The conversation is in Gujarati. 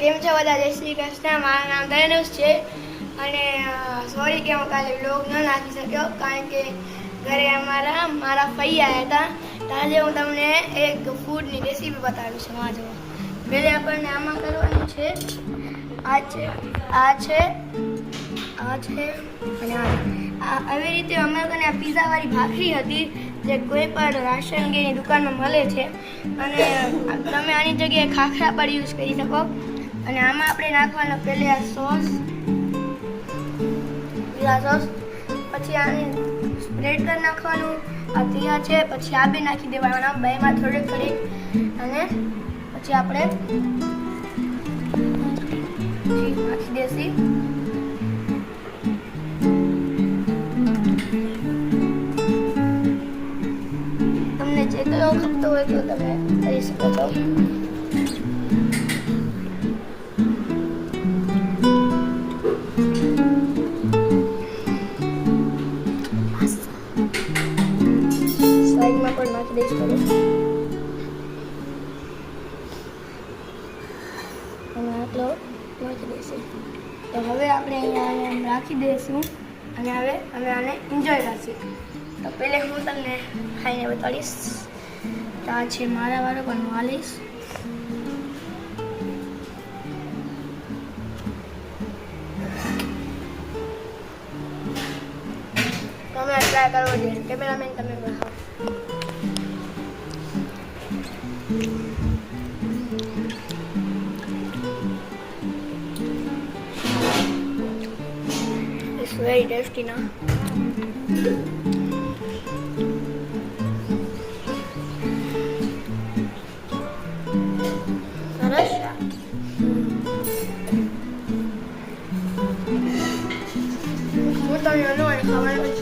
કેમ છો બધા? જય શ્રી કૃષ્ણ. મારું નામ ધનુષ છે અને સોરી કે હું કાલે વ્લોગ ન નાખી શક્યો કારણ કે ઘરે મારા ફૈયા હતા. તો આજે હું તમને એક ફૂડની રેસીપી બતાવીશ. વાંચો પહેલે આપણને આમાં કરવાનું છે આ છે અને આવી રીતે અમારે કને આ પીઝાવાળી ભાખરી હતી જે કોઈ પણ રાશન ગેની દુકાનમાં મળે છે અને તમે આની જગ્યાએ ખાખરા પર યુઝ કરી શકો. અને આમાં આપણે નાખવાનો પહેલે આ સોસ, પીઝા સોસ, પછી આને સ્પ્રેડ કરી નાખવાનું. આ તૈયાર છે. પછી આ બી નાખી દેવાના બેમાં થોડીક અને પછી આપણે નાખી દેસી. તમને જે કયો ખપતો હોય તો તમે કરી શકો છો. સાઈડમાં પણ નાખી દઈશ તમે અને આટલો નાખી દઈશું. તો હવે આપણે અહીંયા રાખી દઈશું અને હવે અમે આને એન્જોય કરશું. તો પહેલે હું તમને ખાઈને બતાડીશ. તો આ છે મારા વાળો પણ વાલીશ. તમે ટ્રાય કરવો જોઈએ. કેમેરામેન તમે બતાવો. It's very tasty now. સરસ. હું તમને ખાવાનું